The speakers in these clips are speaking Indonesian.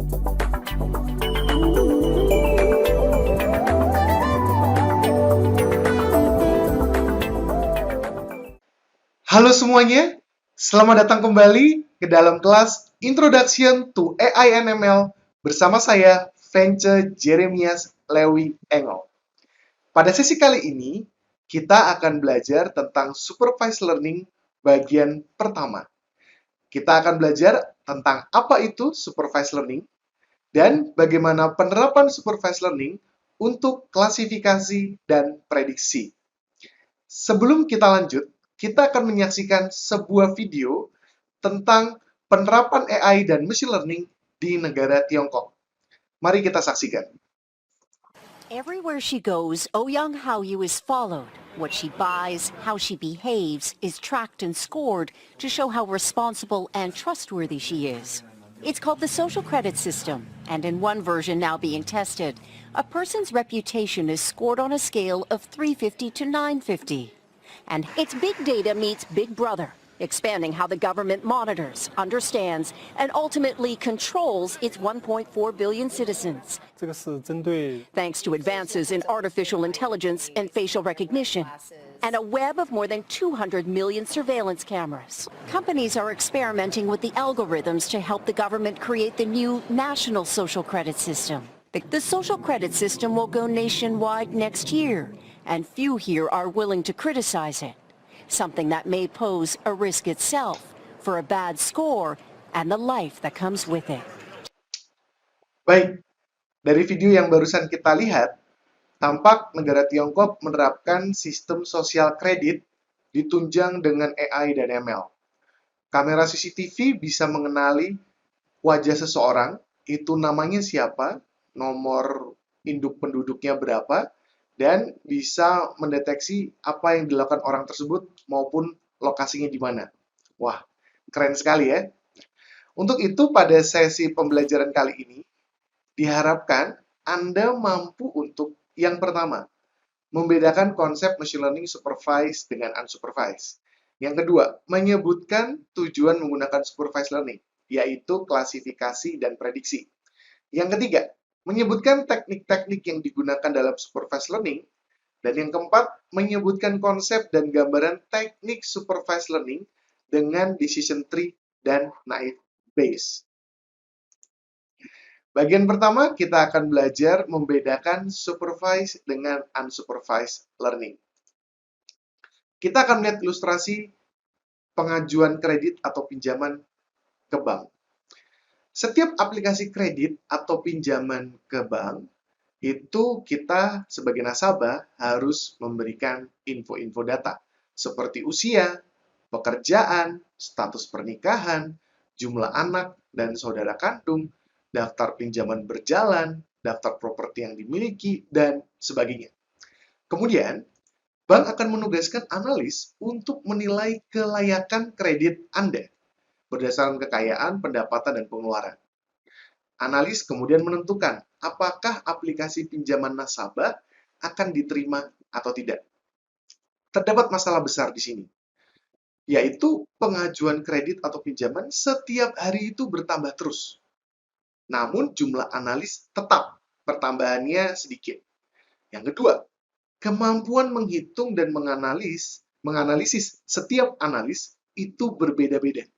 Halo semuanya, selamat datang kembali ke dalam kelas Introduction to AI and ML bersama saya, Vence Jeremias Lewi Engel. Pada sesi kali ini, kita akan belajar tentang Supervised Learning bagian pertama. Kita akan belajar tentang apa itu Supervised Learning dan bagaimana penerapan Supervised Learning untuk klasifikasi dan prediksi. Sebelum kita lanjut, kita akan menyaksikan sebuah video tentang penerapan AI dan machine learning di negara Tiongkok. Mari kita saksikan. Everywhere she goes, Ouyang Haoyu is followed. What she buys, how she behaves, is tracked and scored to show how responsible and trustworthy she is. It's called the social credit system, and in one version now being tested, a person's reputation is scored on a scale of 350 to 950. And it's big data meets Big Brother, expanding how the government monitors, understands, and ultimately controls its 1.4 billion citizens. 这个是针对 Thanks to advances in artificial intelligence and facial recognition, and a web of more than 200 million surveillance cameras. Companies are experimenting with the algorithms to help the government create the new national social credit system. The social credit system will go nationwide next year, and few here are willing to criticize it, something that may pose a risk itself for a bad score and the life that comes with it. Baik, dari video yang barusan kita lihat, tampak negara Tiongkok menerapkan sistem sosial kredit ditunjang dengan AI dan ML. Kamera CCTV bisa mengenali wajah seseorang, itu namanya siapa, nomor induk penduduknya berapa, dan bisa mendeteksi apa yang dilakukan orang tersebut maupun lokasinya di mana. Wah, keren sekali ya. Untuk itu, pada sesi pembelajaran kali ini, diharapkan Anda mampu untuk yang pertama, membedakan konsep machine learning supervised dengan unsupervised. Yang kedua, menyebutkan tujuan menggunakan supervised learning, yaitu klasifikasi dan prediksi. Yang ketiga, menyebutkan teknik-teknik yang digunakan dalam supervised learning. Dan yang keempat, menyebutkan konsep dan gambaran teknik supervised learning dengan decision tree dan naive Bayes. Bagian pertama, kita akan belajar membedakan supervised dengan unsupervised learning. Kita akan melihat ilustrasi pengajuan kredit atau pinjaman ke bank. Setiap aplikasi kredit atau pinjaman ke bank, itu kita sebagai nasabah harus memberikan info-info data, seperti usia, pekerjaan, status pernikahan, jumlah anak dan saudara kandung, daftar pinjaman berjalan, daftar properti yang dimiliki, dan sebagainya. Kemudian, bank akan menugaskan analis untuk menilai kelayakan kredit Anda berdasarkan kekayaan, pendapatan, dan pengeluaran. Analis kemudian menentukan apakah aplikasi pinjaman nasabah akan diterima atau tidak. Terdapat masalah besar di sini, yaitu pengajuan kredit atau pinjaman setiap hari itu bertambah terus. Namun jumlah analis tetap pertambahannya sedikit. Yang kedua, kemampuan menghitung dan menganalisis setiap analis itu berbeda-beda.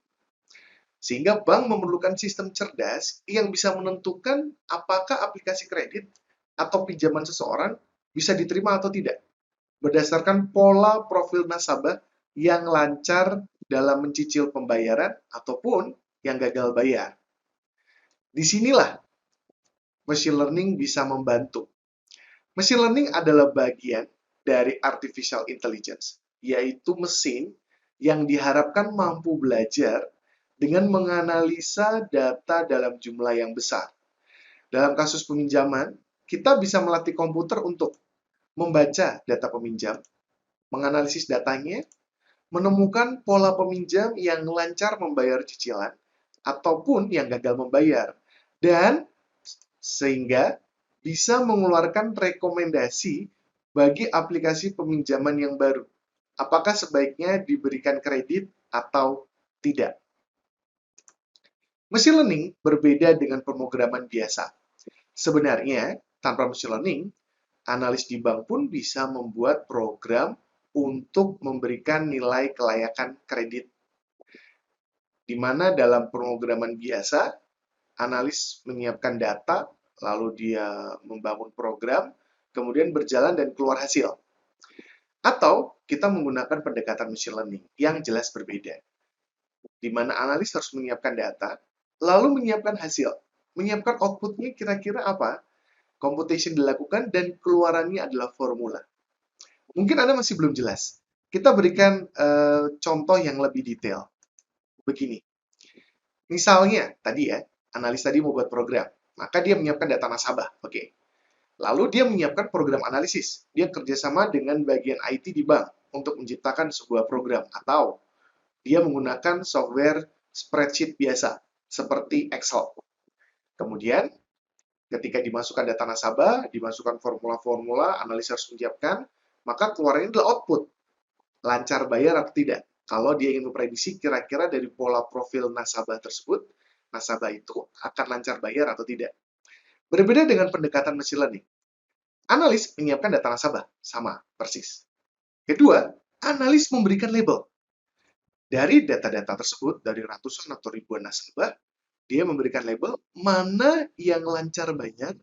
Sehingga bank memerlukan sistem cerdas yang bisa menentukan apakah aplikasi kredit atau pinjaman seseorang bisa diterima atau tidak, berdasarkan pola profil nasabah yang lancar dalam mencicil pembayaran ataupun yang gagal bayar. Disinilah machine learning bisa membantu. Machine learning adalah bagian dari artificial intelligence, yaitu mesin yang diharapkan mampu belajar dengan menganalisa data dalam jumlah yang besar. Dalam kasus peminjaman, kita bisa melatih komputer untuk membaca data peminjam, menganalisis datanya, menemukan pola peminjam yang lancar membayar cicilan, ataupun yang gagal membayar, dan sehingga bisa mengeluarkan rekomendasi bagi aplikasi peminjaman yang baru. Apakah sebaiknya diberikan kredit atau tidak? Machine learning berbeda dengan pemrograman biasa. Sebenarnya, tanpa machine learning, analis di bank pun bisa membuat program untuk memberikan nilai kelayakan kredit. Di mana dalam pemrograman biasa, analis menyiapkan data, lalu dia membangun program, kemudian berjalan dan keluar hasil. Atau kita menggunakan pendekatan machine learning yang jelas berbeda, di mana analis harus menyiapkan data, lalu menyiapkan hasil. Menyiapkan outputnya kira-kira apa, computation dilakukan, dan keluarannya adalah formula. Mungkin Anda masih belum jelas. Kita berikan contoh yang lebih detail. Begini. Misalnya, tadi ya, analis tadi mau buat program. Maka dia menyiapkan data nasabah. Oke. Lalu dia menyiapkan program analisis. Dia kerjasama dengan bagian IT di bank untuk menciptakan sebuah program. Atau dia menggunakan software spreadsheet biasa, seperti Excel. Kemudian, ketika dimasukkan data nasabah, dimasukkan formula-formula, analis harus menyiapkan, maka keluarnya adalah output. Lancar bayar atau tidak. Kalau dia ingin memprediksi kira-kira dari pola profil nasabah tersebut, nasabah itu akan lancar bayar atau tidak. Berbeda dengan pendekatan machine learning. Analis menyiapkan data nasabah, sama, persis. Kedua, analis memberikan label. Dari data-data tersebut, dari ratusan atau ribuan nasabah, dia memberikan label mana yang lancar bayar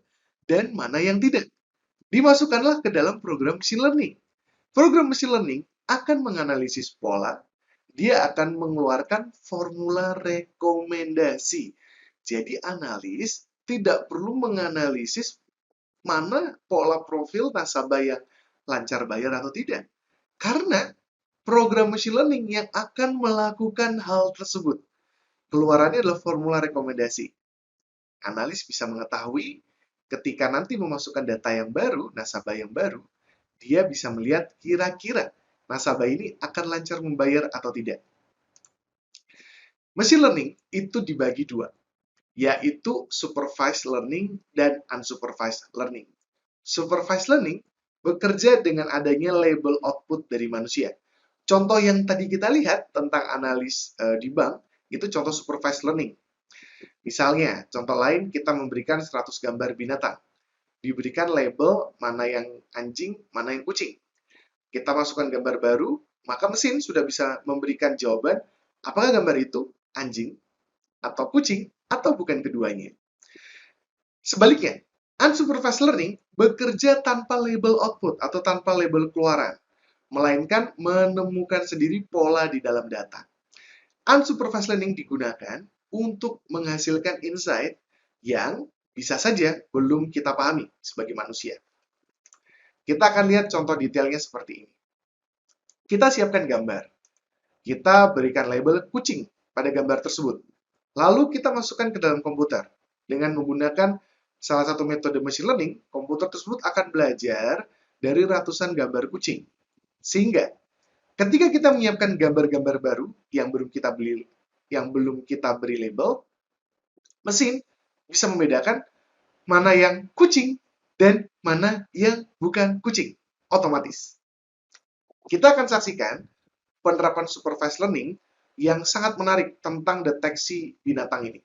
dan mana yang tidak. Dimasukkanlah ke dalam program machine learning. Program machine learning akan menganalisis pola, dia akan mengeluarkan formula rekomendasi. Jadi analis tidak perlu menganalisis mana pola profil nasabah yang lancar bayar atau tidak. Karena program machine learning yang akan melakukan hal tersebut. Keluarannya adalah formula rekomendasi. Analis bisa mengetahui ketika nanti memasukkan data yang baru, nasabah yang baru, dia bisa melihat kira-kira nasabah ini akan lancar membayar atau tidak. Machine learning itu dibagi dua, yaitu supervised learning dan unsupervised learning. Supervised learning bekerja dengan adanya label output dari manusia. Contoh yang tadi kita lihat tentang analis di bank, itu contoh supervised learning. Misalnya, contoh lain kita memberikan 100 gambar binatang. Diberikan label mana yang anjing, mana yang kucing. Kita masukkan gambar baru, maka mesin sudah bisa memberikan jawaban apakah gambar itu anjing atau kucing atau bukan keduanya. Sebaliknya, unsupervised learning bekerja tanpa label output atau tanpa label keluaran, melainkan menemukan sendiri pola di dalam data. Unsupervised learning digunakan untuk menghasilkan insight yang bisa saja belum kita pahami sebagai manusia. Kita akan lihat contoh detailnya seperti ini. Kita siapkan gambar. Kita berikan label kucing pada gambar tersebut. Lalu kita masukkan ke dalam komputer. Dengan menggunakan salah satu metode machine learning, komputer tersebut akan belajar dari ratusan gambar kucing. Sehingga ketika kita menyiapkan gambar-gambar baru yang belum kita beri label, mesin bisa membedakan mana yang kucing dan mana yang bukan kucing, otomatis. Kita akan saksikan penerapan supervised learning yang sangat menarik tentang deteksi binatang ini.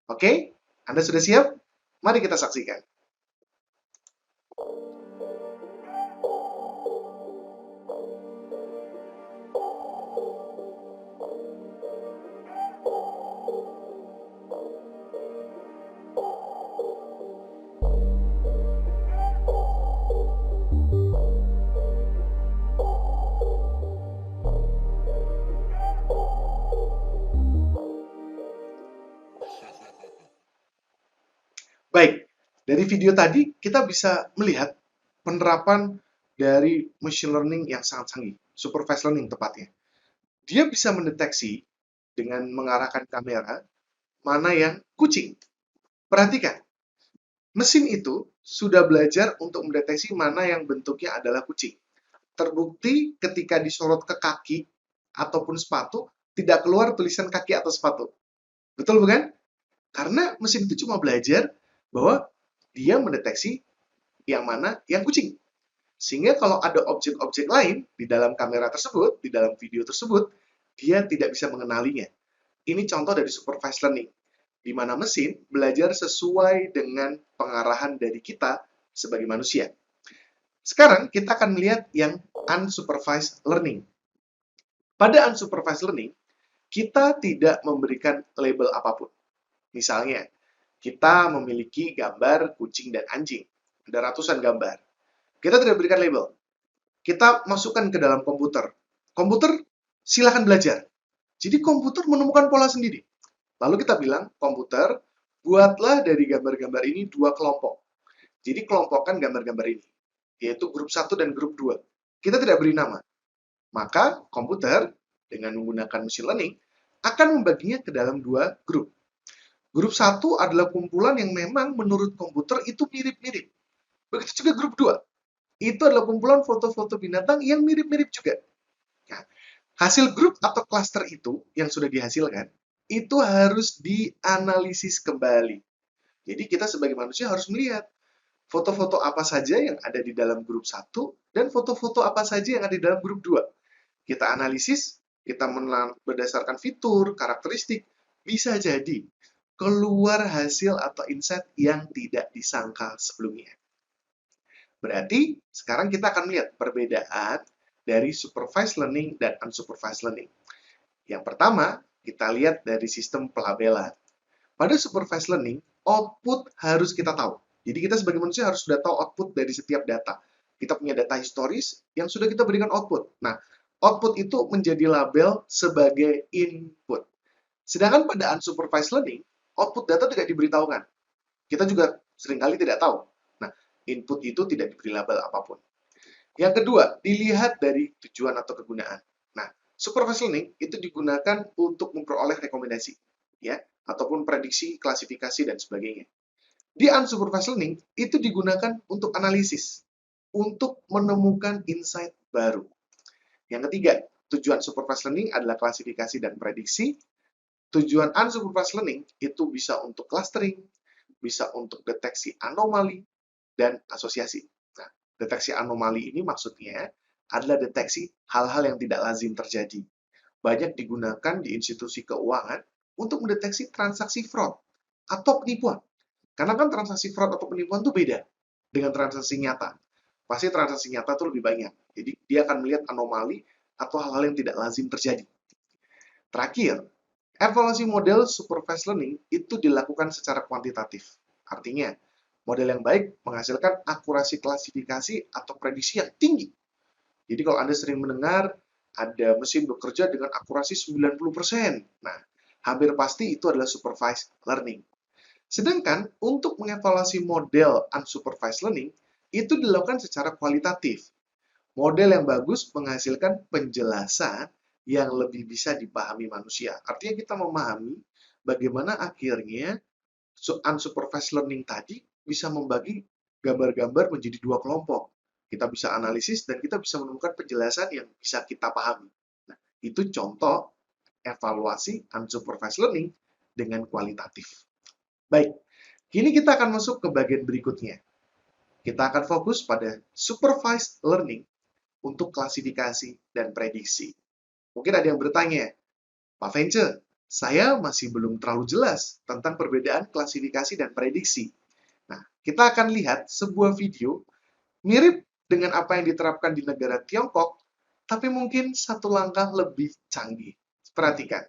Oke, Anda sudah siap? Mari kita saksikan. Baik, dari video tadi kita bisa melihat penerapan dari machine learning yang sangat canggih, supervised learning tepatnya. Dia bisa mendeteksi dengan mengarahkan kamera mana yang kucing. Perhatikan, mesin itu sudah belajar untuk mendeteksi mana yang bentuknya adalah kucing. Terbukti ketika disorot ke kaki ataupun sepatu, tidak keluar tulisan kaki atau sepatu. Betul bukan? Karena mesin itu cuma belajar bahwa dia mendeteksi yang mana yang kucing. Sehingga kalau ada objek-objek lain di dalam kamera tersebut, di dalam video tersebut, dia tidak bisa mengenalinya. Ini contoh dari supervised learning, di mana mesin belajar sesuai dengan pengarahan dari kita sebagai manusia. Sekarang kita akan melihat yang unsupervised learning. Pada unsupervised learning, kita tidak memberikan label apapun. Misalnya, kita memiliki gambar kucing dan anjing. Ada ratusan gambar. Kita tidak berikan label. Kita masukkan ke dalam komputer. Komputer, silakan belajar. Jadi komputer menemukan pola sendiri. Lalu kita bilang, komputer, buatlah dari gambar-gambar ini 2 kelompok. Jadi kelompokkan gambar-gambar ini, yaitu grup 1 dan grup 2. Kita tidak beri nama. Maka komputer, dengan menggunakan machine learning, akan membaginya ke dalam 2 grup. Grup 1 adalah kumpulan yang memang menurut komputer itu mirip-mirip. Begitu juga grup 2. Itu adalah kumpulan foto-foto binatang yang mirip-mirip juga. Nah, hasil grup atau klaster itu yang sudah dihasilkan, itu harus dianalisis kembali. Jadi kita sebagai manusia harus melihat foto-foto apa saja yang ada di dalam grup 1 dan foto-foto apa saja yang ada di dalam grup 2. Kita analisis, kita berdasarkan fitur, karakteristik, bisa jadi keluar hasil atau insight yang tidak disangka sebelumnya. Berarti sekarang kita akan melihat perbedaan dari supervised learning dan unsupervised learning. Yang pertama, kita lihat dari sistem pelabelan. Pada supervised learning, output harus kita tahu. Jadi kita sebagai manusia harus sudah tahu output dari setiap data. Kita punya data historis yang sudah kita berikan output. Nah, output itu menjadi label sebagai input. Sedangkan pada unsupervised learning, output data tidak diberitahukan. Kita juga seringkali tidak tahu. Nah, input itu tidak diberi label apapun. Yang kedua, dilihat dari tujuan atau kegunaan. Nah, supervised learning itu digunakan untuk memperoleh rekomendasi, ya, ataupun prediksi, klasifikasi, dan sebagainya. Di unsupervised learning itu digunakan untuk analisis, untuk menemukan insight baru. Yang ketiga, tujuan supervised learning adalah klasifikasi dan prediksi. Tujuan unsupervised learning itu bisa untuk clustering, bisa untuk deteksi anomali, dan asosiasi. Nah, deteksi anomali ini maksudnya adalah deteksi hal-hal yang tidak lazim terjadi. Banyak digunakan di institusi keuangan untuk mendeteksi transaksi fraud atau penipuan. Karena kan transaksi fraud atau penipuan itu beda dengan transaksi nyata. Pasti transaksi nyata itu lebih banyak. Jadi dia akan melihat anomali atau hal-hal yang tidak lazim terjadi. Terakhir, evaluasi model supervised learning itu dilakukan secara kuantitatif. Artinya, model yang baik menghasilkan akurasi klasifikasi atau prediksi yang tinggi. Jadi kalau Anda sering mendengar ada mesin bekerja dengan akurasi 90%. Nah, hampir pasti itu adalah supervised learning. Sedangkan untuk mengevaluasi model unsupervised learning, itu dilakukan secara kualitatif. Model yang bagus menghasilkan penjelasan yang lebih bisa dipahami manusia. Artinya kita memahami bagaimana akhirnya unsupervised learning tadi bisa membagi gambar-gambar menjadi 2 kelompok. Kita bisa analisis dan kita bisa menemukan penjelasan yang bisa kita pahami. Nah, itu contoh evaluasi unsupervised learning dengan kualitatif. Baik, kini kita akan masuk ke bagian berikutnya. Kita akan fokus pada supervised learning untuk klasifikasi dan prediksi. Mungkin ada yang bertanya, Pak Vence, saya masih belum terlalu jelas tentang perbedaan klasifikasi dan prediksi. Nah, kita akan lihat sebuah video mirip dengan apa yang diterapkan di negara Tiongkok, tapi mungkin satu langkah lebih canggih. Perhatikan.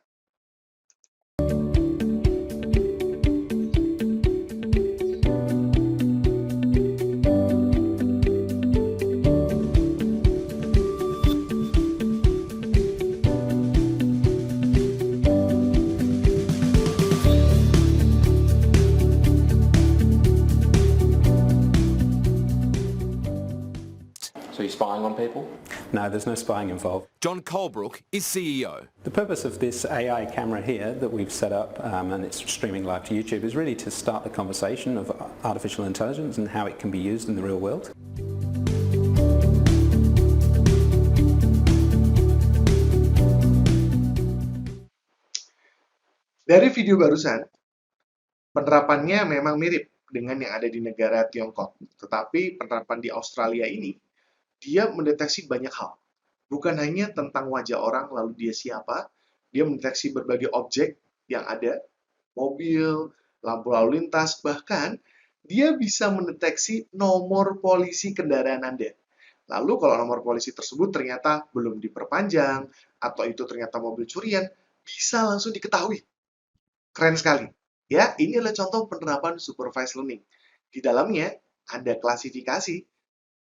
So you're spying on people? No, there's no spying involved. John Colebrook is CEO. The purpose of this AI camera here that we've set up, and it's streaming live to YouTube, is really to start the conversation of artificial intelligence and how it can be used in the real world. Dari video barusan, penerapannya memang mirip dengan yang ada di negara Tiongkok. Tetapi penerapan di Australia ini, dia mendeteksi banyak hal. Bukan hanya tentang wajah orang, lalu dia siapa, dia mendeteksi berbagai objek, yang ada, mobil, lampu lalu lintas, bahkan dia bisa mendeteksi nomor polisi kendaraan Anda. Lalu kalau nomor polisi tersebut ternyata belum diperpanjang, atau itu ternyata mobil curian, bisa langsung diketahui. Keren sekali. Ya, ini adalah contoh penerapan supervised learning. Di dalamnya ada klasifikasi,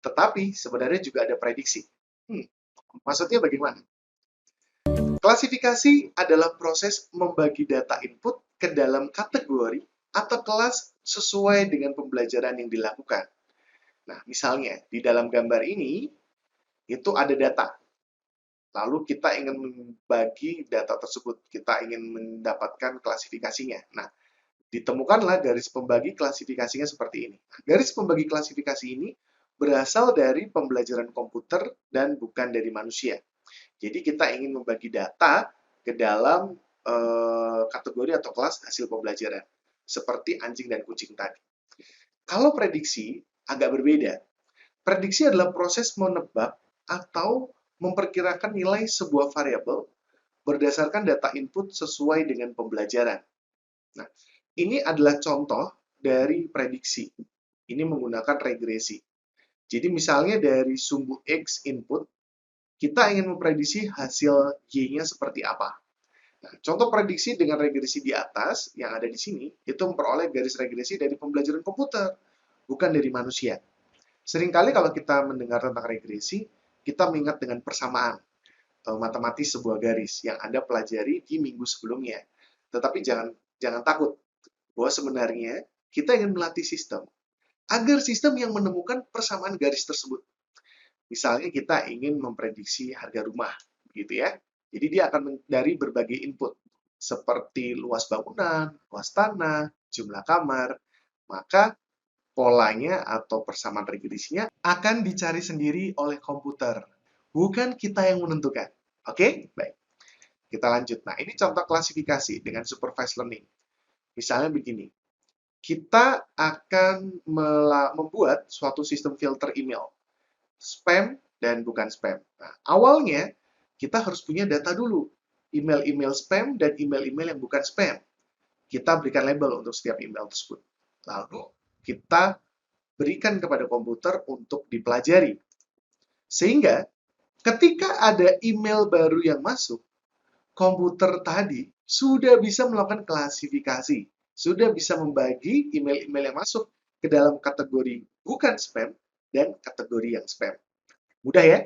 tetapi sebenarnya juga ada prediksi. Maksudnya bagaimana? Klasifikasi adalah proses membagi data input ke dalam kategori atau kelas sesuai dengan pembelajaran yang dilakukan. Nah, misalnya di dalam gambar ini, itu ada data. Lalu kita ingin membagi data tersebut. Kita ingin mendapatkan klasifikasinya. Nah, ditemukanlah garis pembagi klasifikasinya seperti ini. Garis pembagi klasifikasi ini berasal dari pembelajaran komputer dan bukan dari manusia. Jadi kita ingin membagi data ke dalam kategori atau kelas hasil pembelajaran, seperti anjing dan kucing tadi. Kalau prediksi agak berbeda. Prediksi adalah proses menebak atau memperkirakan nilai sebuah variabel berdasarkan data input sesuai dengan pembelajaran. Nah, ini adalah contoh dari prediksi. Ini menggunakan regresi. Jadi misalnya dari sumbu X input, kita ingin memprediksi hasil Y-nya seperti apa. Nah, contoh prediksi dengan regresi di atas, yang ada di sini, itu memperoleh garis regresi dari pembelajaran komputer, bukan dari manusia. Seringkali kalau kita mendengar tentang regresi, kita mengingat dengan persamaan matematis sebuah garis yang Anda pelajari di minggu sebelumnya. Tetapi jangan takut, bahwa sebenarnya kita ingin melatih sistem agar sistem yang menemukan persamaan garis tersebut. Misalnya kita ingin memprediksi harga rumah, begitu ya. Jadi dia akan dari berbagai input, seperti luas bangunan, luas tanah, jumlah kamar, maka polanya atau persamaan regresinya akan dicari sendiri oleh komputer. Bukan kita yang menentukan. Oke? Baik. Kita lanjut. Nah, ini contoh klasifikasi dengan supervised learning. Misalnya begini. Kita akan membuat suatu sistem filter email. Spam dan bukan spam. Nah, awalnya kita harus punya data dulu. Email-email spam dan email-email yang bukan spam. Kita berikan label untuk setiap email tersebut. Lalu kita berikan kepada komputer untuk dipelajari. Sehingga ketika ada email baru yang masuk, komputer tadi sudah bisa melakukan klasifikasi, sudah bisa membagi email-email yang masuk ke dalam kategori bukan spam dan kategori yang spam. Mudah ya?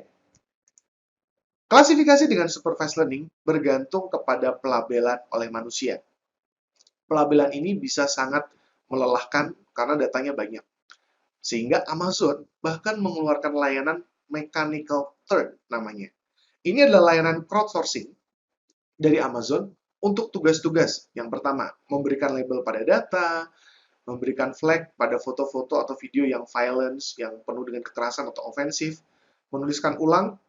Klasifikasi dengan supervised learning bergantung kepada pelabelan oleh manusia. Pelabelan ini bisa sangat melelahkan karena datanya banyak. Sehingga Amazon bahkan mengeluarkan layanan Mechanical Turk namanya. Ini adalah layanan crowdsourcing dari Amazon untuk tugas-tugas. Yang pertama, memberikan label pada data, memberikan flag pada foto-foto atau video yang violence, yang penuh dengan kekerasan atau ofensif, menuliskan ulang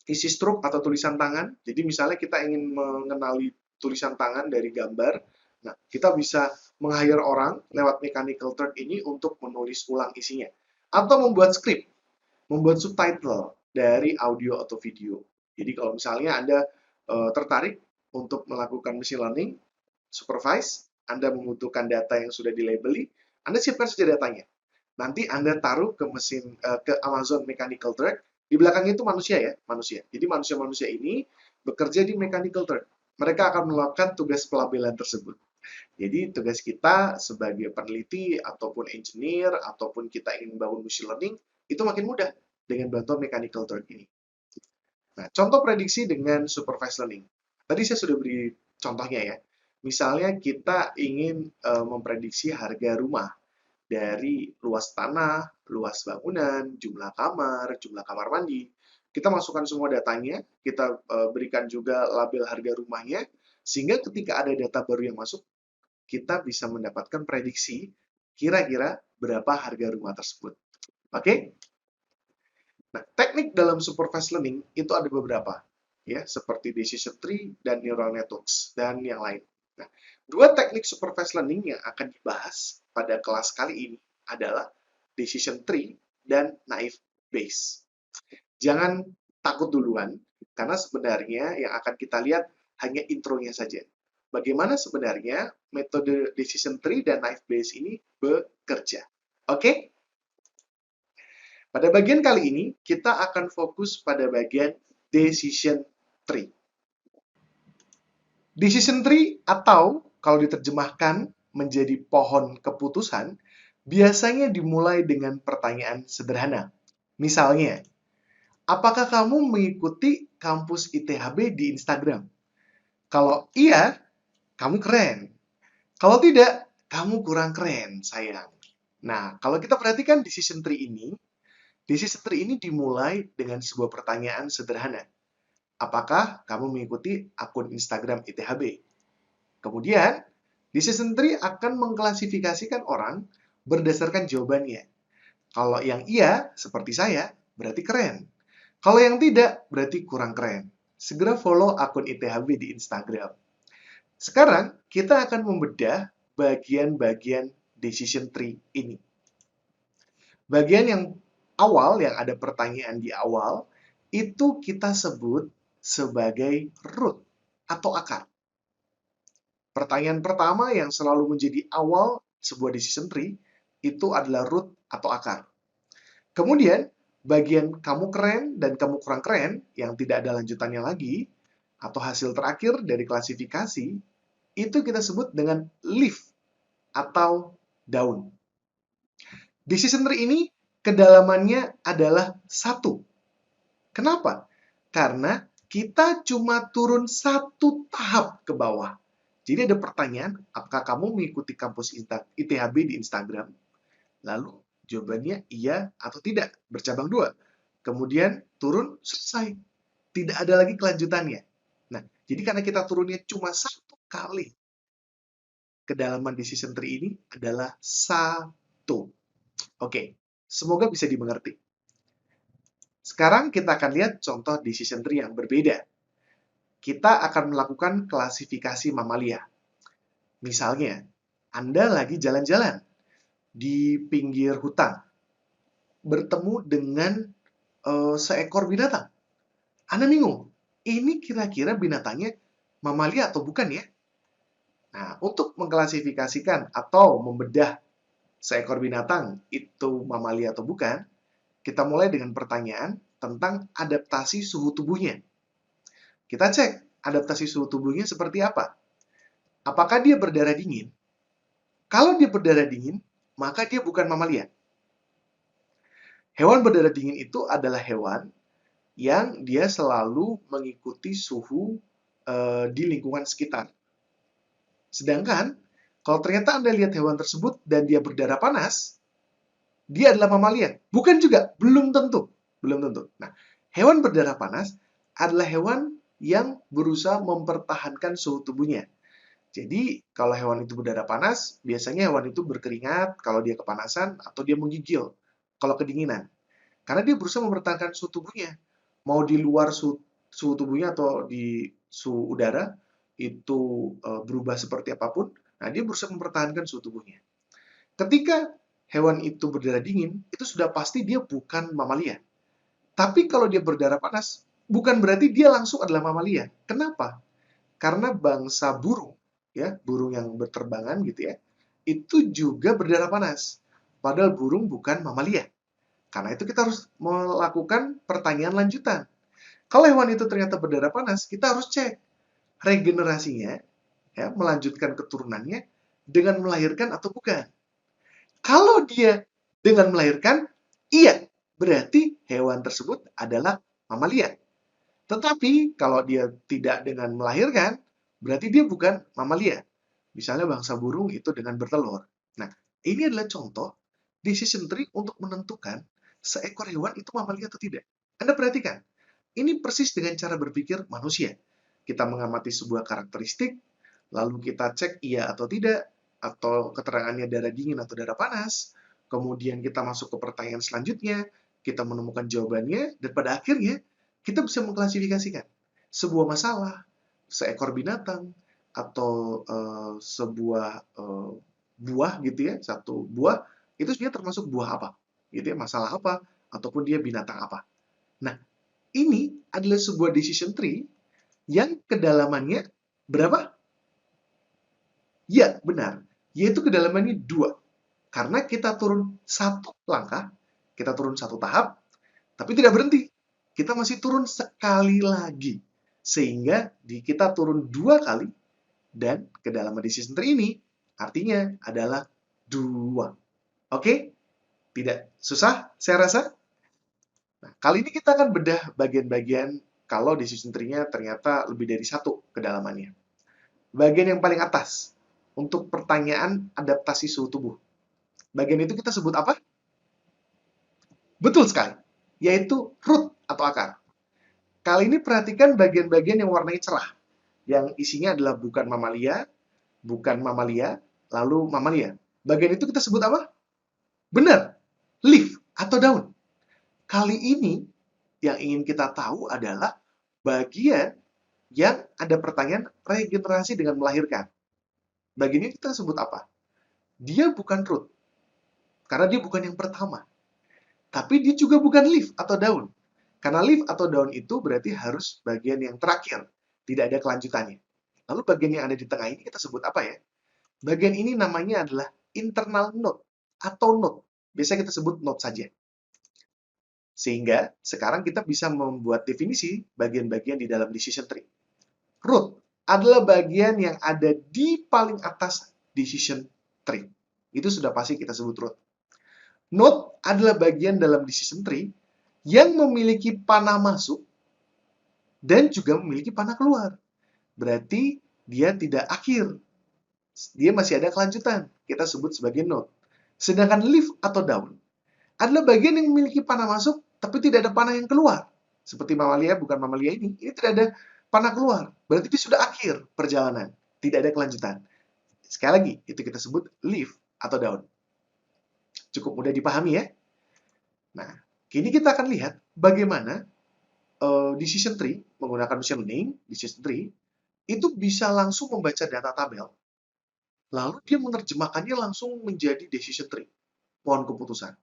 isi struk atau tulisan tangan. Jadi misalnya kita ingin mengenali tulisan tangan dari gambar, nah kita bisa meng-hire orang lewat Mechanical Turk ini untuk menulis ulang isinya. Atau membuat skrip, membuat subtitle dari audio atau video. Jadi kalau misalnya Anda tertarik untuk melakukan machine learning, supervise, Anda membutuhkan data yang sudah dilabeli, Anda siapkan saja datanya. Nanti Anda taruh ke ke Amazon Mechanical Turk. Di belakangnya itu manusia ya, manusia. Jadi manusia-manusia ini bekerja di Mechanical Turk. Mereka akan melakukan tugas pelabelan tersebut. Jadi tugas kita sebagai peneliti ataupun engineer ataupun kita ingin membangun machine learning itu makin mudah dengan bantuan Mechanical Turk ini. Nah, contoh prediksi dengan supervised learning. Tadi saya sudah beri contohnya ya. Misalnya kita ingin memprediksi harga rumah dari luas tanah, luas bangunan, jumlah kamar mandi. Kita masukkan semua datanya, kita berikan juga label harga rumahnya, sehingga ketika ada data baru yang masuk, kita bisa mendapatkan prediksi kira-kira berapa harga rumah tersebut. Oke? Nah, teknik dalam supervised learning itu ada beberapa, ya, seperti decision tree dan neural networks dan yang lain. Nah, dua teknik supervised learning yang akan dibahas pada kelas kali ini adalah decision tree dan naive Bayes. Jangan takut duluan, karena sebenarnya yang akan kita lihat hanya intronya saja. bagaimana sebenarnya metode decision tree dan knife Bayes ini bekerja. Oke? Pada bagian kali ini, kita akan fokus pada bagian decision tree. Decision tree atau kalau diterjemahkan menjadi pohon keputusan, biasanya dimulai dengan pertanyaan sederhana. Misalnya, apakah kamu mengikuti kampus ITHB di Instagram? Kalau iya, kamu keren. Kalau tidak, kamu kurang keren, sayang. Nah, kalau kita perhatikan decision tree ini dimulai dengan sebuah pertanyaan sederhana. Apakah kamu mengikuti akun Instagram ITHB? Kemudian, decision tree akan mengklasifikasikan orang berdasarkan jawabannya. Kalau yang iya, seperti saya, berarti keren. Kalau yang tidak, berarti kurang keren. Segera follow akun ITHB di Instagram. Sekarang, kita akan membedah bagian-bagian decision tree ini. Bagian yang awal, yang ada pertanyaan di awal, itu kita sebut sebagai root atau akar. Pertanyaan pertama yang selalu menjadi awal sebuah decision tree itu adalah root atau akar. Kemudian, bagian kamu keren dan kamu kurang keren yang tidak ada lanjutannya lagi, atau hasil terakhir dari klasifikasi, itu kita sebut dengan leaf atau daun. Decision tree ini kedalamannya adalah 1. Kenapa? Karena kita cuma turun 1 tahap ke bawah. Jadi ada pertanyaan, apakah kamu mengikuti kampus ITHB di Instagram? Lalu jawabannya iya atau tidak, bercabang 2. Kemudian turun, selesai. Tidak ada lagi kelanjutannya. Nah, jadi karena kita turunnya cuma 1 kali, kedalaman decision tree ini adalah 1. Oke, semoga bisa dimengerti. Sekarang kita akan lihat contoh decision tree yang berbeda. Kita akan melakukan klasifikasi mamalia. Misalnya, Anda lagi jalan-jalan di pinggir hutan, bertemu dengan seekor binatang. Anda bingung, ini kira-kira binatangnya mamalia atau bukan ya? Nah, untuk mengklasifikasikan atau membedah seekor binatang itu mamalia atau bukan, kita mulai dengan pertanyaan tentang adaptasi suhu tubuhnya. Kita cek adaptasi suhu tubuhnya seperti apa. Apakah dia berdarah dingin? Kalau dia berdarah dingin, maka dia bukan mamalia. Hewan berdarah dingin itu adalah hewan yang dia selalu mengikuti suhu di lingkungan sekitar. Sedangkan, kalau ternyata Anda lihat hewan tersebut dan dia berdarah panas, dia adalah mamalia. Bukan juga, belum tentu. Belum tentu. Nah, hewan berdarah panas adalah hewan yang berusaha mempertahankan suhu tubuhnya. Jadi, kalau hewan itu berdarah panas, biasanya hewan itu berkeringat kalau dia kepanasan atau dia menggigil kalau kedinginan. Karena dia berusaha mempertahankan suhu tubuhnya. Mau di luar suhu tubuhnya atau di suhu udara, itu berubah seperti apapun, nah dia berusaha mempertahankan suhu tubuhnya. Ketika hewan itu berdarah dingin, itu sudah pasti dia bukan mamalia. Tapi kalau dia berdarah panas, bukan berarti dia langsung adalah mamalia. Kenapa? Karena bangsa burung, ya, burung yang berterbangan gitu ya, itu juga berdarah panas. Padahal burung bukan mamalia. Karena itu kita harus melakukan pertanyaan lanjutan. Kalau hewan itu ternyata berdarah panas, kita harus cek regenerasinya, ya, melanjutkan keturunannya dengan melahirkan atau bukan. Kalau dia dengan melahirkan, iya, berarti hewan tersebut adalah mamalia. Tetapi kalau dia tidak dengan melahirkan, berarti dia bukan mamalia. Misalnya bangsa burung itu dengan bertelur. Nah, ini adalah contoh decision tree untuk menentukan seekor hewan itu mamalia atau tidak. Anda perhatikan, ini persis dengan cara berpikir manusia. Kita mengamati sebuah karakteristik, lalu kita cek iya atau tidak, atau keterangannya darah dingin atau darah panas, kemudian kita masuk ke pertanyaan selanjutnya, kita menemukan jawabannya, dan pada akhirnya kita bisa mengklasifikasikan sebuah masalah, seekor binatang, atau sebuah buah gitu ya, satu buah, itu sebenarnya termasuk buah apa, gitu ya, masalah apa, ataupun dia binatang apa. Nah, ini adalah sebuah decision tree yang kedalamannya berapa? Ya, benar. Yaitu kedalamannya 2. Karena kita turun satu langkah, kita turun satu tahap, tapi tidak berhenti. Kita masih turun sekali lagi. Sehingga kita turun 2 kali, dan kedalaman decision tree ini artinya adalah 2. Oke? Tidak susah, saya rasa? Nah, kali ini kita akan bedah bagian-bagian kalau decision tree-nya ternyata lebih dari 1 kedalamannya. Bagian yang paling atas, untuk pertanyaan adaptasi suhu tubuh. Bagian itu kita sebut apa? Betul sekali, yaitu root atau akar. Kali ini perhatikan bagian-bagian yang warnanya cerah, yang isinya adalah bukan mamalia, lalu mamalia. Bagian itu kita sebut apa? Benar, leaf atau daun. Kali ini yang ingin kita tahu adalah bagian yang ada pertanyaan regenerasi dengan melahirkan. Bagian ini kita sebut apa? Dia bukan root, karena dia bukan yang pertama. Tapi dia juga bukan leaf atau daun. Karena leaf atau daun itu berarti harus bagian yang terakhir, tidak ada kelanjutannya. Lalu bagian yang ada di tengah ini kita sebut apa ya? Bagian ini namanya adalah internal node atau node. Biasanya kita sebut node saja. Sehingga sekarang kita bisa membuat definisi bagian-bagian di dalam decision tree. Root adalah bagian yang ada di paling atas decision tree. Itu sudah pasti kita sebut root. Node adalah bagian dalam decision tree yang memiliki panah masuk dan juga memiliki panah keluar. Berarti dia tidak akhir. Dia masih ada kelanjutan. Kita sebut sebagai node. Sedangkan leaf atau daun adalah bagian yang memiliki panah masuk tapi tidak ada panah yang keluar. Seperti mamalia, bukan mamalia ini. Ini tidak ada panah keluar. Berarti dia sudah akhir perjalanan. Tidak ada kelanjutan. Sekali lagi, itu kita sebut leaf atau daun. Cukup mudah dipahami ya. Nah, kini kita akan lihat bagaimana decision tree menggunakan machine learning, decision tree, itu bisa langsung membaca data tabel, lalu dia menerjemahkannya langsung menjadi decision tree, pohon keputusan.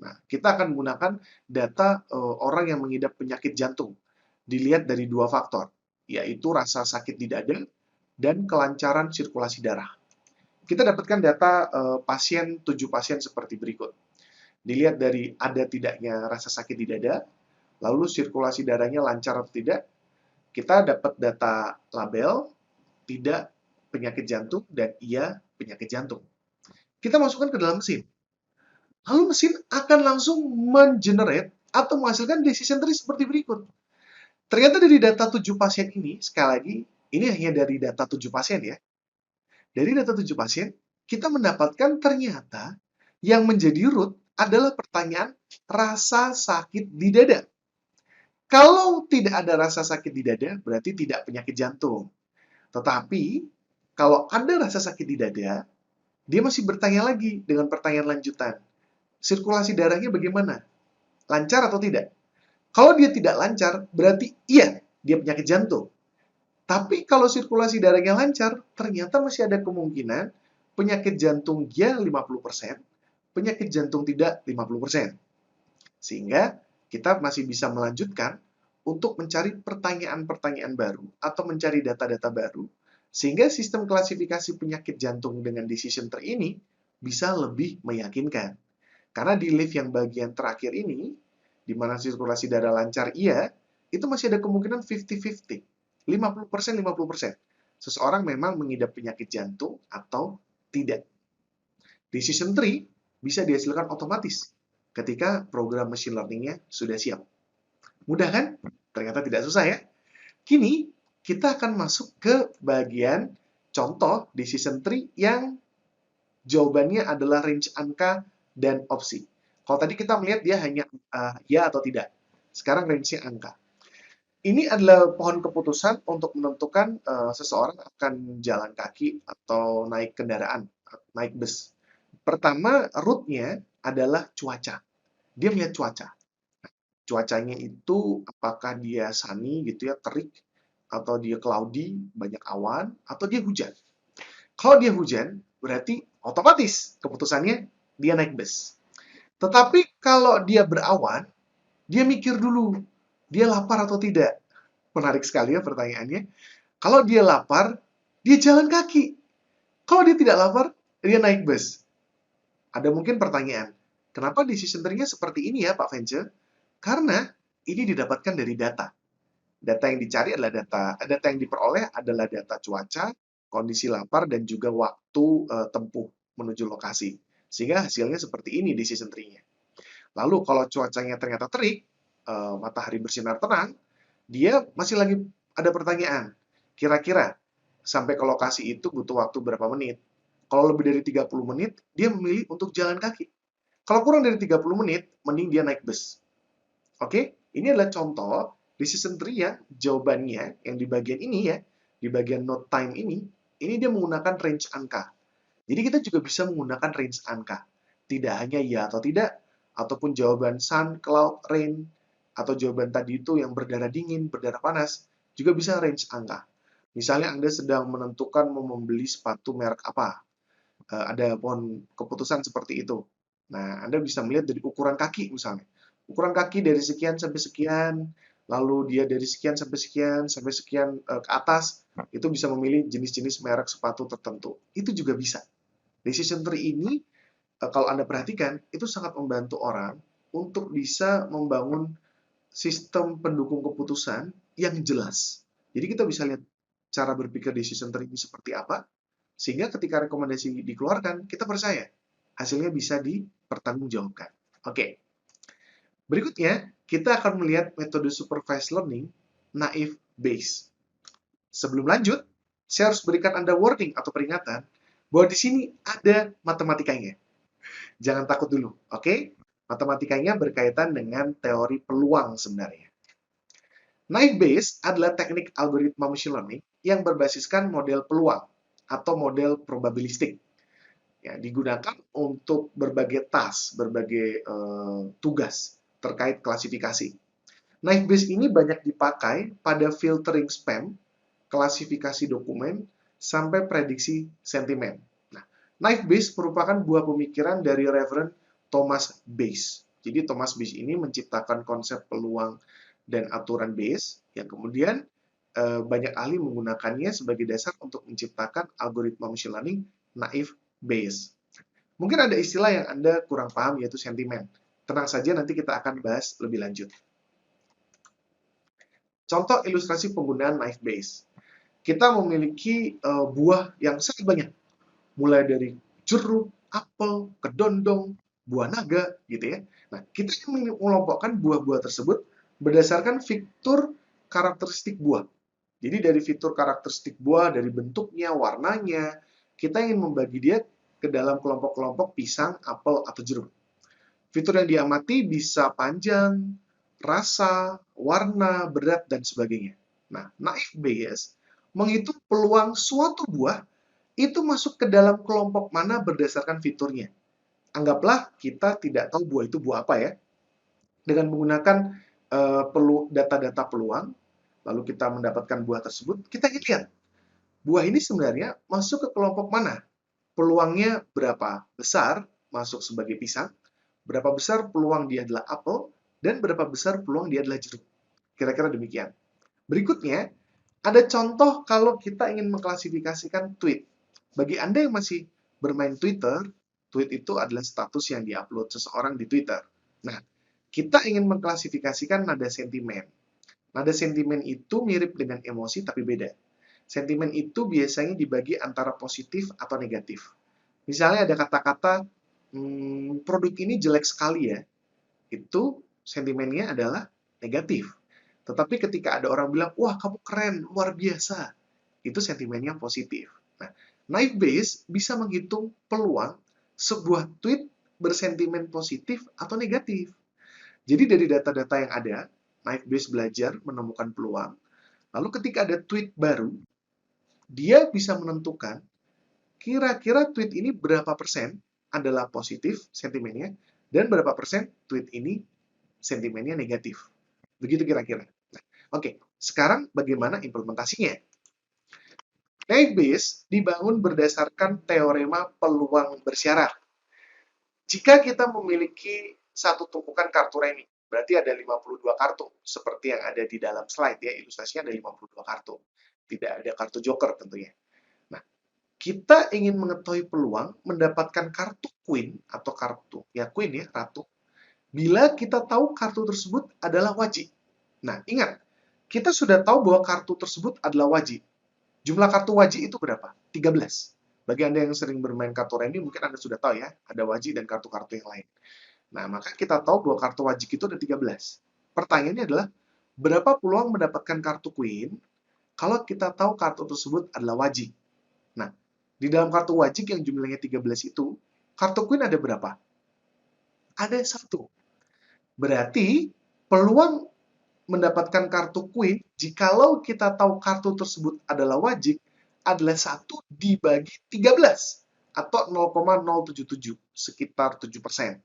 Nah, kita akan menggunakan data orang yang mengidap penyakit jantung. Dilihat dari 2 faktor, yaitu rasa sakit di dada dan kelancaran sirkulasi darah. Kita dapatkan data 7 pasien seperti berikut. Dilihat dari ada tidaknya rasa sakit di dada, lalu sirkulasi darahnya lancar atau tidak. Kita dapat data label, tidak penyakit jantung, dan iya penyakit jantung. Kita masukkan ke dalam mesin. Lalu mesin akan langsung mengenerate atau menghasilkan decision tree seperti berikut. Ternyata dari data 7 pasien ini, sekali lagi, ini hanya dari data 7 pasien ya. Dari data 7 pasien, kita mendapatkan ternyata yang menjadi root adalah pertanyaan rasa sakit di dada. Kalau tidak ada rasa sakit di dada, berarti tidak penyakit jantung. Tetapi, kalau ada rasa sakit di dada, dia masih bertanya lagi dengan pertanyaan lanjutan. Sirkulasi darahnya bagaimana? Lancar atau tidak? Kalau dia tidak lancar, berarti iya, dia penyakit jantung. Tapi kalau sirkulasi darahnya lancar, ternyata masih ada kemungkinan penyakit jantung dia 50%, penyakit jantung tidak 50%. Sehingga kita masih bisa melanjutkan untuk mencari pertanyaan-pertanyaan baru atau mencari data-data baru, sehingga sistem klasifikasi penyakit jantung dengan decision tree ini bisa lebih meyakinkan. Karena di leaf yang bagian terakhir ini, di mana sirkulasi darah lancar iya, itu masih ada kemungkinan 50-50. 50%, 50%. Seseorang memang mengidap penyakit jantung atau tidak. Decision tree bisa dihasilkan otomatis ketika program machine learning-nya sudah siap. Mudah kan? Ternyata tidak susah ya. Kini, kita akan masuk ke bagian contoh decision tree yang jawabannya adalah range angka dan opsi. Kalau tadi kita melihat dia hanya ya atau tidak. Sekarang range-nya angka. Ini adalah pohon keputusan untuk menentukan seseorang akan jalan kaki atau naik kendaraan, naik bus. Pertama, root-nya adalah cuaca. Dia melihat cuaca. Cuacanya itu apakah dia sunny gitu ya, terik, atau dia cloudy, banyak awan, atau dia hujan. Kalau dia hujan, berarti otomatis keputusannya dia naik bus. Tetapi kalau dia berawan, dia mikir dulu, dia lapar atau tidak. Menarik sekali ya pertanyaannya. Kalau dia lapar, dia jalan kaki. Kalau dia tidak lapar, dia naik bus. Ada mungkin pertanyaan, kenapa decision tree-nya seperti ini ya Pak Vence? Karena ini didapatkan dari data. Data yang dicari adalah data yang diperoleh adalah data cuaca, kondisi lapar, dan juga waktu tempuh menuju lokasi. Sehingga hasilnya seperti ini decision tree-nya. Lalu kalau cuacanya ternyata terik, matahari bersinar tenang, dia masih lagi ada pertanyaan. Kira-kira sampai ke lokasi itu butuh waktu berapa menit? Kalau lebih dari 30 menit, dia memilih untuk jalan kaki. Kalau kurang dari 30 menit, mending dia naik bus. Oke, ini adalah contoh decision tree ya, jawabannya yang di bagian ini ya, di bagian note time ini dia menggunakan range angka. Jadi kita juga bisa menggunakan range angka. Tidak hanya ya atau tidak, ataupun jawaban sun, cloud, rain, atau jawaban tadi itu yang berdarah dingin, berdarah panas, juga bisa range angka. Misalnya Anda sedang menentukan mau membeli sepatu merek apa, ada pohon keputusan seperti itu. Nah, Anda bisa melihat dari ukuran kaki misalnya. Ukuran kaki dari sekian sampai sekian, lalu dia dari sekian sampai sekian ke atas, itu bisa memilih jenis-jenis merek sepatu tertentu. Itu juga bisa. Decision tree ini, kalau Anda perhatikan, itu sangat membantu orang untuk bisa membangun sistem pendukung keputusan yang jelas. Jadi kita bisa lihat cara berpikir decision tree ini seperti apa, sehingga ketika rekomendasi dikeluarkan, kita percaya hasilnya bisa dipertanggungjawabkan. Oke. Berikutnya, kita akan melihat metode supervised learning naive Bayes. Sebelum lanjut, saya harus berikan Anda warning atau peringatan bahwa di sini ada matematikanya. Jangan takut dulu, oke? Matematikanya berkaitan dengan teori peluang sebenarnya. Naive Bayes adalah teknik algoritma machine learning yang berbasiskan model peluang atau model probabilistik. Ya, digunakan untuk berbagai task, berbagai tugas terkait klasifikasi. Naive Bayes ini banyak dipakai pada filtering spam, klasifikasi dokumen, sampai prediksi sentimen. Nah, Naive Bayes merupakan buah pemikiran dari Reverend Thomas Bayes. Jadi Thomas Bayes ini menciptakan konsep peluang dan aturan Bayes yang kemudian banyak ahli menggunakannya sebagai dasar untuk menciptakan algoritma machine learning naive Bayes. Mungkin ada istilah yang Anda kurang paham, yaitu sentimen. Tenang saja, nanti kita akan bahas lebih lanjut. Contoh ilustrasi penggunaan naive Bayes. Kita memiliki buah yang sangat banyak, mulai dari jeruk, apel, kedondong, buah naga, gitu ya. Nah, kita mengelompokkan buah-buah tersebut berdasarkan fitur karakteristik buah. Jadi dari fitur karakteristik buah, dari bentuknya, warnanya, kita ingin membagi dia ke dalam kelompok-kelompok pisang, apel, atau jeruk. Fitur yang diamati bisa panjang, rasa, warna, berat, dan sebagainya. Nah, naive Bayes menghitung peluang suatu buah itu masuk ke dalam kelompok mana berdasarkan fiturnya. Anggaplah kita tidak tahu buah itu buah apa ya. Dengan menggunakan data-data peluang, lalu kita mendapatkan buah tersebut, kita ingin lihat buah ini sebenarnya masuk ke kelompok mana. Peluangnya berapa besar masuk sebagai pisang, berapa besar peluang dia adalah apel, dan berapa besar peluang dia adalah jeruk. Kira-kira demikian. Berikutnya, ada contoh kalau kita ingin mengklasifikasikan tweet. Bagi Anda yang masih bermain Twitter, tweet itu adalah status yang diupload seseorang di Twitter. Nah, kita ingin mengklasifikasikan nada sentimen. Nada sentimen itu mirip dengan emosi tapi beda. Sentimen itu biasanya dibagi antara positif atau negatif. Misalnya ada kata-kata, produk ini jelek sekali ya. Itu sentimennya adalah negatif. Tetapi ketika ada orang bilang, wah kamu keren, luar biasa. Itu sentimennya positif. Nah, naive Bayes bisa menghitung peluang sebuah tweet bersentimen positif atau negatif. Jadi dari data-data yang ada, naive Bayes belajar menemukan peluang. Lalu ketika ada tweet baru, dia bisa menentukan kira-kira tweet ini berapa persen adalah positif sentimennya, dan berapa persen tweet ini sentimennya negatif. Begitu kira-kira. Nah, oke, sekarang bagaimana implementasinya? Naive Bayes dibangun berdasarkan teorema peluang bersyarat. Jika kita memiliki satu tumpukan kartu remi, berarti ada 52 kartu, seperti yang ada di dalam slide ya, ilustrasinya ada 52 kartu. Tidak ada kartu joker tentunya. Nah, kita ingin mengetahui peluang mendapatkan kartu queen atau kartu, ya queen ya, ratu, bila kita tahu kartu tersebut adalah wajib. Nah, ingat, kita sudah tahu bahwa kartu tersebut adalah wajib. Jumlah kartu wajib itu berapa? 13. Bagi Anda yang sering bermain kartu remi, mungkin Anda sudah tahu ya, ada wajib dan kartu-kartu yang lain. Nah, maka kita tahu bahwa kartu wajib itu ada 13. Pertanyaannya adalah, berapa peluang mendapatkan kartu queen kalau kita tahu kartu tersebut adalah wajib? Nah, di dalam kartu wajib yang jumlahnya 13 itu, kartu queen ada berapa? Ada 1. Berarti, peluang mendapatkan kartu queen, jikalau kita tahu kartu tersebut adalah wajib, adalah 1 dibagi 13, atau 0,077, sekitar 7%.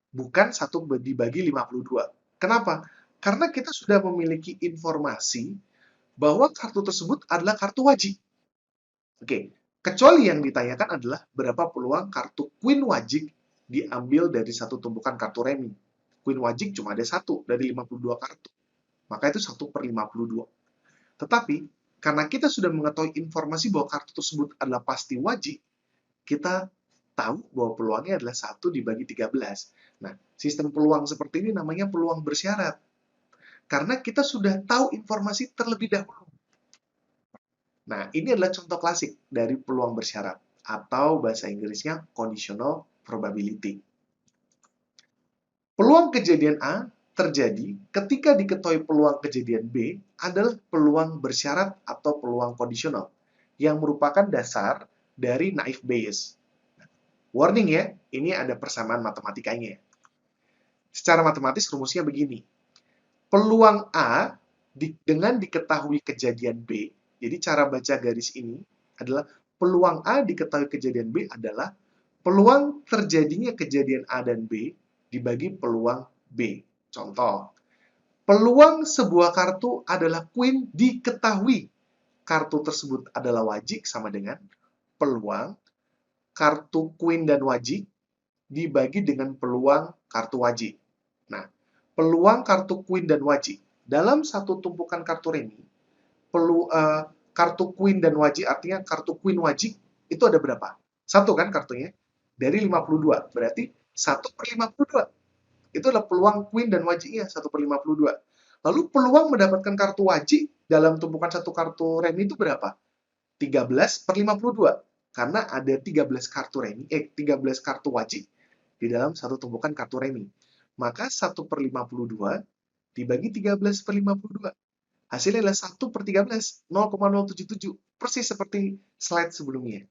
Bukan 1 dibagi 52. Kenapa? Karena kita sudah memiliki informasi bahwa kartu tersebut adalah kartu wajib. Oke, kecuali yang ditanyakan adalah berapa peluang kartu queen wajib diambil dari satu tumpukan kartu remi. Queen wajib cuma ada 1 dari 52 kartu. Maka itu 1/52. Tetapi, karena kita sudah mengetahui informasi bahwa kartu tersebut adalah pasti wajib, kita tahu bahwa peluangnya adalah 1 dibagi 13. Nah, sistem peluang seperti ini namanya peluang bersyarat. Karena kita sudah tahu informasi terlebih dahulu. Nah, ini adalah contoh klasik dari peluang bersyarat, atau bahasa Inggrisnya conditional probability. Peluang kejadian A terjadi ketika diketahui peluang kejadian B adalah peluang bersyarat atau peluang kondisional, yang merupakan dasar dari naive Bayes. Warning ya, ini ada persamaan matematikanya. Secara matematis rumusnya begini. Peluang A dengan diketahui kejadian B, jadi cara baca garis ini adalah peluang A diketahui kejadian B adalah peluang terjadinya kejadian A dan B dibagi peluang B. Contoh, peluang sebuah kartu adalah queen diketahui kartu tersebut adalah wajib sama dengan peluang kartu queen dan wajib dibagi dengan peluang kartu wajib. Nah, peluang kartu queen dan wajib dalam satu tumpukan kartu remi, kartu queen dan wajib artinya kartu queen wajib itu ada berapa? 1 kan kartunya? Dari 52, berarti 1/52. Itu adalah peluang queen dan wajibnya 1/52. Lalu peluang mendapatkan kartu wajib dalam tumpukan satu kartu remi itu berapa? 13/52. Karena ada 13 kartu remi, 13 kartu wajib di dalam satu tumpukan kartu remi. Maka 1/52 dibagi 13/52. Hasilnya adalah 1/13, 0,077. Persis seperti slide sebelumnya.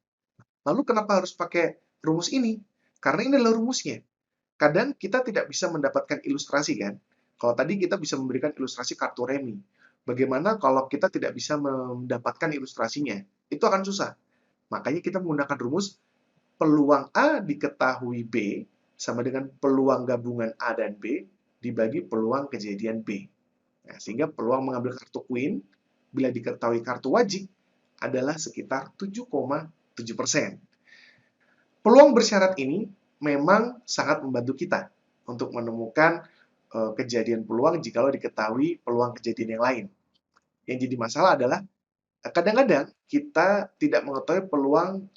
Lalu kenapa harus pakai rumus ini? Karena ini adalah rumusnya. Kadang kita tidak bisa mendapatkan ilustrasi kan? Kalau tadi kita bisa memberikan ilustrasi kartu remi. Bagaimana kalau kita tidak bisa mendapatkan ilustrasinya? Itu akan susah. Makanya kita menggunakan rumus peluang A diketahui B sama dengan peluang gabungan A dan B dibagi peluang kejadian B. Nah, sehingga peluang mengambil kartu queen bila diketahui kartu wajib adalah sekitar 7,7%. Peluang bersyarat ini memang sangat membantu kita untuk menemukan kejadian peluang jikalau diketahui peluang kejadian yang lain. Yang jadi masalah adalah kadang-kadang kita tidak mengetahui peluang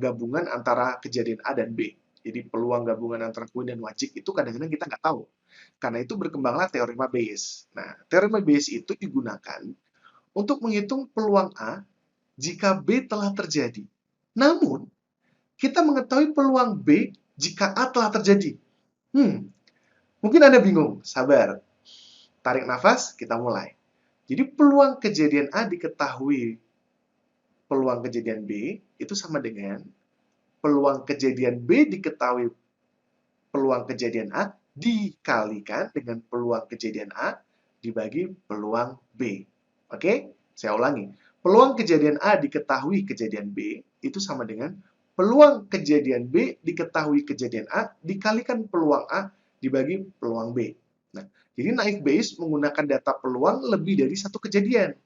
gabungan antara kejadian A dan B. Jadi peluang gabungan antara queen dan wajib itu kadang-kadang kita nggak tahu. Karena itu berkembanglah teorema Bayes. Nah, teorema Bayes itu digunakan untuk menghitung peluang A jika B telah terjadi. Namun, kita mengetahui peluang B jika A telah terjadi. Mungkin Anda bingung. Sabar. Tarik nafas, kita mulai. Jadi peluang kejadian A diketahui peluang kejadian B itu sama dengan peluang kejadian B diketahui peluang kejadian A dikalikan dengan peluang kejadian A dibagi peluang B. Oke? Saya ulangi. Peluang kejadian A diketahui kejadian B itu sama dengan peluang kejadian B diketahui kejadian A dikalikan peluang A dibagi peluang B. Nah, jadi naive Bayes menggunakan data peluang lebih dari satu kejadian.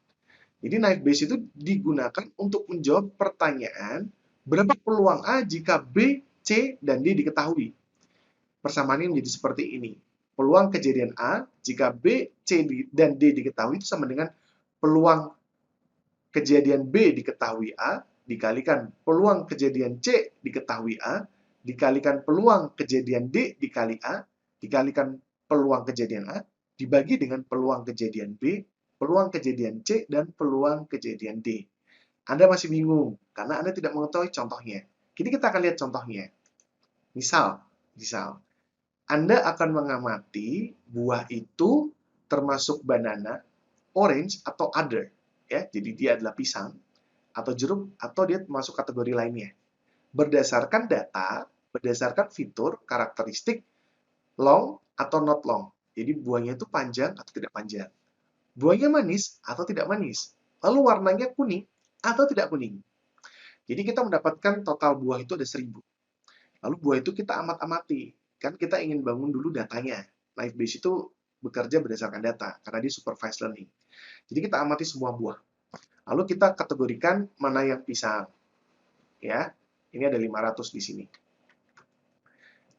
Jadi naive Bayes itu digunakan untuk menjawab pertanyaan berapa peluang A jika B, C, dan D diketahui. Persamaannya menjadi seperti ini. Peluang kejadian A jika B, C, dan D diketahui itu sama dengan peluang kejadian B diketahui A dikalikan peluang kejadian C diketahui A, dikalikan peluang kejadian D dikali A, dikalikan peluang kejadian A, dibagi dengan peluang kejadian B, peluang kejadian C, dan peluang kejadian D. Anda masih bingung, karena Anda tidak mengetahui contohnya. Kini kita akan lihat contohnya. Misal, Anda akan mengamati buah itu termasuk banana, orange, atau other. Ya, jadi dia adalah pisang, atau jeruk, atau dia masuk kategori lainnya. Berdasarkan data, berdasarkan fitur, karakteristik, long atau not long. Jadi buahnya itu panjang atau tidak panjang. Buahnya manis atau tidak manis. Lalu warnanya kuning atau tidak kuning. Jadi kita mendapatkan total buah itu ada 1000. Lalu buah itu kita amat-amati. Kan kita ingin bangun dulu datanya. Live base itu bekerja berdasarkan data, karena dia supervised learning. Jadi kita amati semua buah. Lalu kita kategorikan mana yang pisang. Ya, ini ada 500 di sini.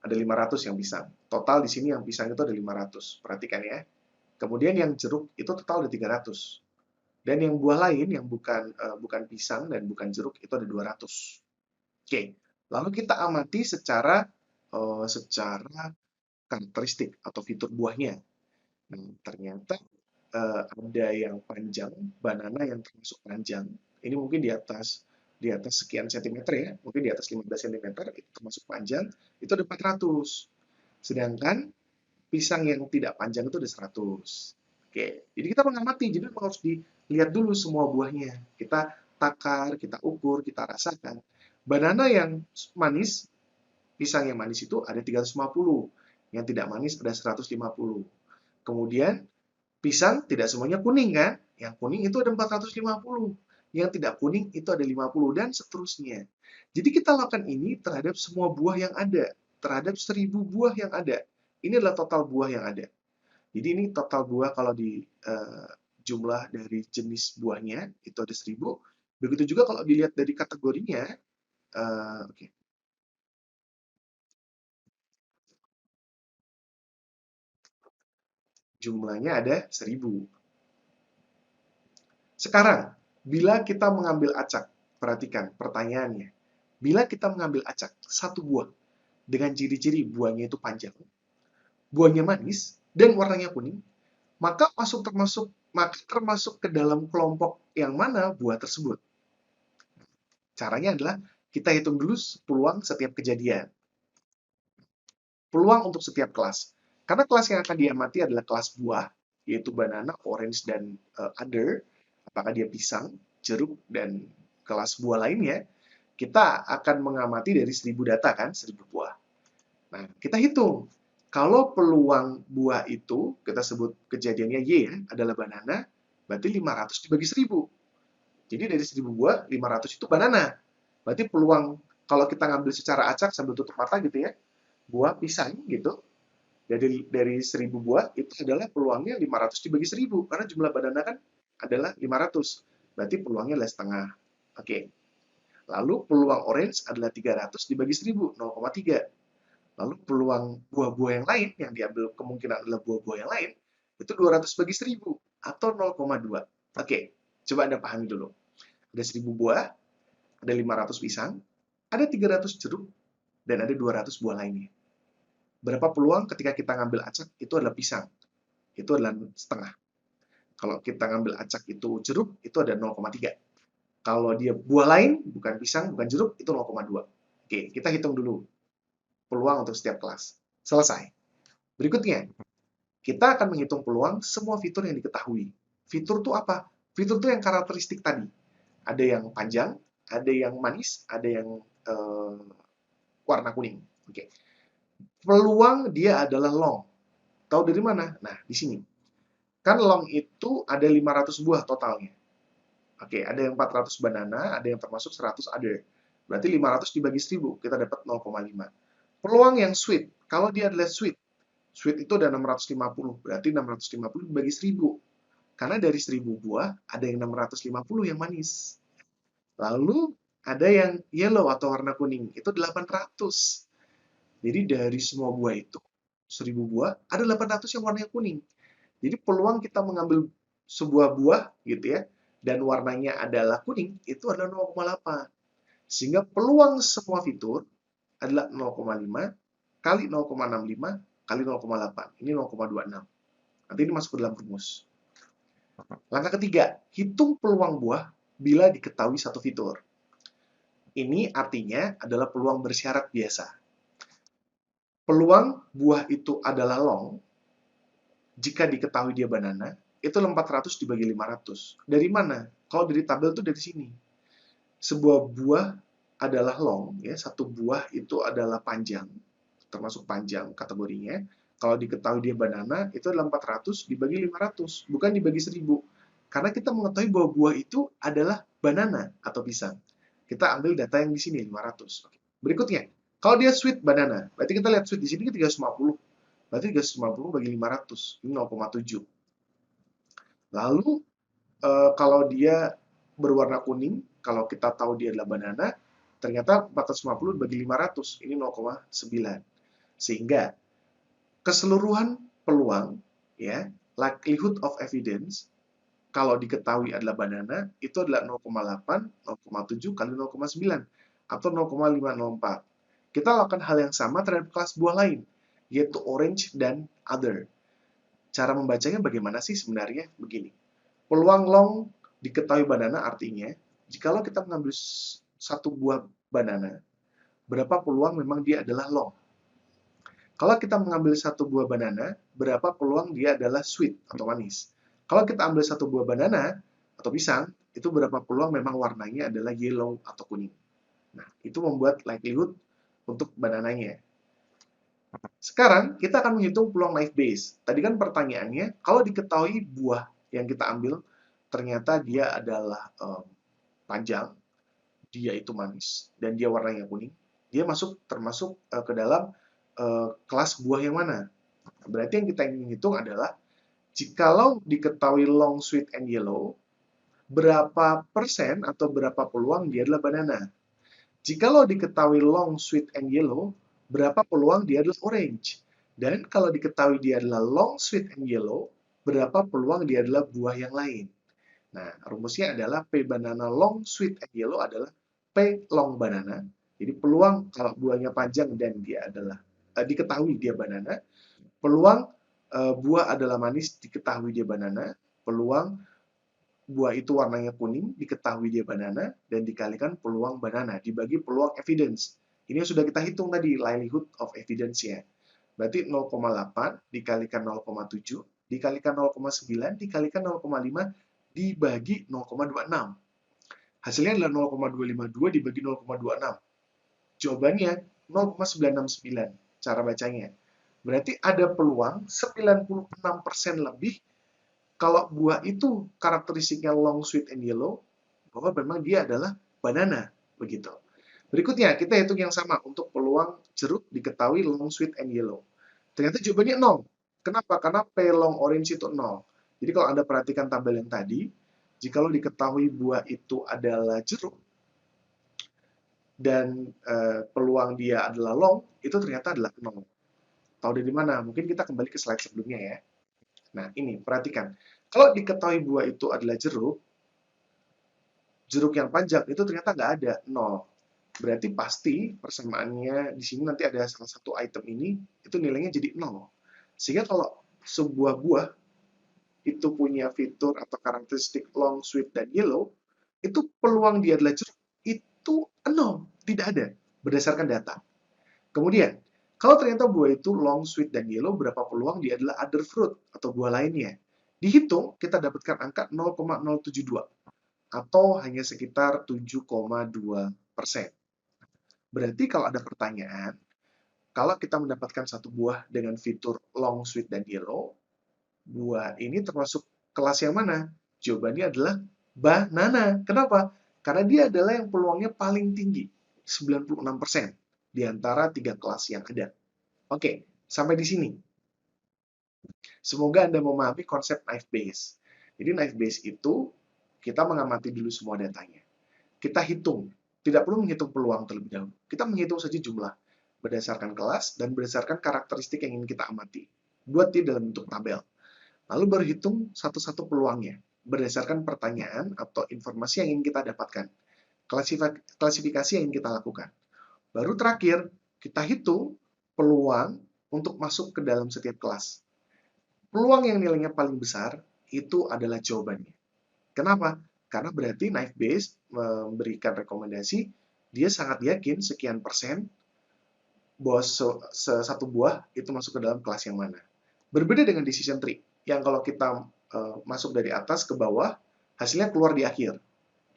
Ada 500 yang pisang. Total di sini yang pisang itu ada 500. Perhatikan ya. Kemudian yang jeruk itu total ada 300. Dan yang buah lain yang bukan pisang dan bukan jeruk itu ada 200. Oke. Lalu kita amati secara karakteristik atau fitur buahnya. Nah, ternyata ada yang panjang, banana yang termasuk panjang. Ini mungkin di atas sekian sentimeter ya, mungkin di atas 15 cm, itu termasuk panjang, itu ada 400. Sedangkan pisang yang tidak panjang itu ada 100. Oke, jadi kita mengamati, jadi harus dilihat dulu semua buahnya. Kita takar, kita ukur, kita rasakan. Banana yang manis, pisang yang manis itu ada 350. Yang tidak manis ada 150. Kemudian pisang tidak semuanya kuning kan? Yang kuning itu ada 450. Yang tidak kuning itu ada 50 dan seterusnya. Jadi kita lakukan ini terhadap semua buah yang ada, terhadap 1000 buah yang ada. Ini adalah total buah yang ada. Jadi ini total buah kalau di jumlah dari jenis buahnya itu ada 1000. Begitu juga kalau dilihat dari kategorinya, oke. Jumlahnya ada 1000. Sekarang, bila kita mengambil acak, perhatikan pertanyaannya. Bila kita mengambil acak satu buah dengan ciri-ciri buahnya itu panjang, buahnya manis, dan warnanya kuning, maka termasuk ke dalam kelompok yang mana buah tersebut. Caranya adalah kita hitung dulu peluang setiap kejadian. Peluang untuk setiap kelas. Karena kelas yang akan diamati adalah kelas buah, yaitu banana, orange, dan other. Apakah dia pisang, jeruk, dan kelas buah lainnya, kita akan mengamati dari 1000 data kan, 1000 buah. Nah, kita hitung. Kalau peluang buah itu, kita sebut kejadiannya Y ya, adalah banana, berarti 500 dibagi 1000. Jadi dari 1000 buah, 500 itu banana. Berarti peluang, kalau kita ngambil secara acak sambil tutup mata gitu ya, buah pisang gitu, dari 1000 buah, itu adalah peluangnya 500 dibagi 1000, karena jumlah banana kan adalah 500. Berarti peluangnya adalah setengah. Oke. Lalu peluang orange adalah 300 dibagi 1000, 0,3. Lalu peluang buah-buah yang lain, yang diambil kemungkinan adalah buah-buah yang lain, itu 200 bagi 1000, atau 0,2. Oke, coba Anda pahami dulu. Ada 1000 buah, ada 500 pisang, ada 300 jeruk, dan ada 200 buah lainnya. Berapa peluang ketika kita ngambil acak itu adalah pisang? Itu adalah setengah. Kalau kita ngambil acak itu jeruk, itu ada 0,3. Kalau dia buah lain, bukan pisang, bukan jeruk, itu 0,2. Oke, kita hitung dulu peluang untuk setiap kelas. Selesai. Berikutnya, kita akan menghitung peluang semua fitur yang diketahui. Fitur itu apa? Fitur itu yang karakteristik tadi. Ada yang panjang, ada yang manis, ada yang warna kuning. Oke. Peluang dia adalah long. Tahu dari mana? Nah, di sini. Kan long itu ada 500 buah totalnya. Oke, ada yang 400 banana, ada yang termasuk 100 other. Berarti 500 dibagi 1000, kita dapat 0,5. Peluang yang sweet, kalau dia adalah sweet itu ada 650, berarti 650 dibagi 1000. Karena dari 1000 buah, ada yang 650 yang manis. Lalu, ada yang yellow atau warna kuning, itu 800. Jadi dari semua buah itu, 1000 buah, ada 800 yang warnanya kuning. Jadi peluang kita mengambil sebuah buah, gitu ya, dan warnanya adalah kuning, itu adalah 0,8. Sehingga peluang semua fitur adalah 0,5 kali 0,65 kali 0,8. Ini 0,26. Nanti ini masuk ke dalam rumus. Langkah ketiga, hitung peluang buah bila diketahui satu fitur. Ini artinya adalah peluang bersyarat biasa. Peluang buah itu adalah long jika diketahui dia banana, itu 400 dibagi 500. Dari mana? Kalau dari tabel itu dari sini. Sebuah buah adalah long, ya, satu buah itu adalah panjang, termasuk panjang kategorinya. Kalau diketahui dia banana, itu adalah 400 dibagi 500, bukan dibagi 1000. Karena kita mengetahui bahwa buah itu adalah banana atau pisang. Kita ambil data yang di sini, 500. Berikutnya, kalau dia sweet banana, berarti kita lihat sweet di sini 350. Berarti 350 bagi 500, ini 0,7. Lalu, kalau dia berwarna kuning, kalau kita tahu dia adalah banana, ternyata 450 bagi 500, ini 0,9. Sehingga keseluruhan peluang, ya, likelihood of evidence, kalau diketahui adalah banana, itu adalah 0,8, 0,7 kali 0,9, atau 0,504. Kita lakukan hal yang sama terhadap kelas buah lain, yaitu orange dan other. Cara membacanya bagaimana sih sebenarnya? Begini. Peluang long diketahui banana artinya, jikalau kita mengambil satu buah banana, berapa peluang memang dia adalah long. Kalau kita mengambil satu buah banana, berapa peluang dia adalah sweet atau manis. Kalau kita ambil satu buah banana atau pisang, itu berapa peluang memang warnanya adalah yellow atau kuning. Nah, itu membuat likelihood untuk banananya. Sekarang, kita akan menghitung peluang knife base. Tadi kan pertanyaannya, kalau diketahui buah yang kita ambil, ternyata dia adalah panjang, dia itu manis, dan dia warnanya kuning, dia termasuk ke dalam kelas buah yang mana? Berarti yang kita ingin hitung adalah, jikalau diketahui long, sweet, and yellow, berapa persen atau berapa peluang dia adalah banana? Jikalau diketahui long, sweet, and yellow, berapa peluang dia adalah orange? Dan kalau diketahui dia adalah long, sweet, and yellow, berapa peluang dia adalah buah yang lain? Nah, rumusnya adalah P banana long, sweet, and yellow adalah P long banana. Jadi peluang kalau buahnya panjang dan dia adalah diketahui dia banana, peluang buah adalah manis diketahui dia banana, peluang buah itu warnanya kuning diketahui dia banana, dan dikalikan peluang banana dibagi peluang evidence. Ini yang sudah kita hitung tadi, likelihood of evidence-nya. Berarti 0,8 dikalikan 0,7 dikalikan 0,9 dikalikan 0,5 dibagi 0,26. Hasilnya adalah 0,252 dibagi 0,26. Jawabannya 0,969 cara bacanya. Berarti ada peluang 96% lebih kalau buah itu karakteristiknya long, sweet, and yellow, bahwa memang dia adalah banana. Begitu. Berikutnya, kita hitung yang sama untuk peluang jeruk diketahui long, sweet, and yellow. Ternyata jawabannya 0. Kenapa? Karena P long orange itu 0. Jadi kalau Anda perhatikan tabel yang tadi, jikalau diketahui buah itu adalah jeruk, dan peluang dia adalah long, itu ternyata adalah 0. Tahu dari mana? Mungkin kita kembali ke slide sebelumnya ya. Nah, ini, perhatikan. Kalau diketahui buah itu adalah jeruk yang panjang, itu ternyata nggak ada, 0. Berarti pasti persamaannya di sini nanti ada salah satu item ini, itu nilainya jadi 0. Sehingga kalau sebuah buah itu punya fitur atau karakteristik long, sweet, dan yellow, itu peluang dia adalah jeruk, itu 0. Tidak ada, berdasarkan data. Kemudian, kalau ternyata buah itu long, sweet, dan yellow, berapa peluang dia adalah other fruit atau buah lainnya? Dihitung, kita dapatkan angka 0,072 atau hanya sekitar 7,2%. Berarti kalau ada pertanyaan, kalau kita mendapatkan satu buah dengan fitur long, sweet, dan yellow, buah ini termasuk kelas yang mana? Jawabannya adalah banana. Kenapa? Karena dia adalah yang peluangnya paling tinggi, 96% di antara 3 kelas yang ada. Oke, sampai di sini. Semoga Anda memahami konsep knife base. Jadi knife base itu, kita mengamati dulu semua datanya. Kita hitung. Tidak perlu menghitung peluang terlebih dahulu. Kita menghitung saja jumlah berdasarkan kelas dan berdasarkan karakteristik yang ingin kita amati. Buat dia dalam bentuk tabel. Lalu baru hitung satu-satu peluangnya berdasarkan pertanyaan atau informasi yang ingin kita dapatkan. klasifikasi yang ingin kita lakukan. Baru terakhir, kita hitung peluang untuk masuk ke dalam setiap kelas. Peluang yang nilainya paling besar itu adalah jawabannya. Kenapa? Karena berarti Knife Base memberikan rekomendasi, dia sangat yakin sekian persen bahwa satu buah itu masuk ke dalam kelas yang mana. Berbeda dengan decision tree, yang kalau kita masuk dari atas ke bawah, hasilnya keluar di akhir.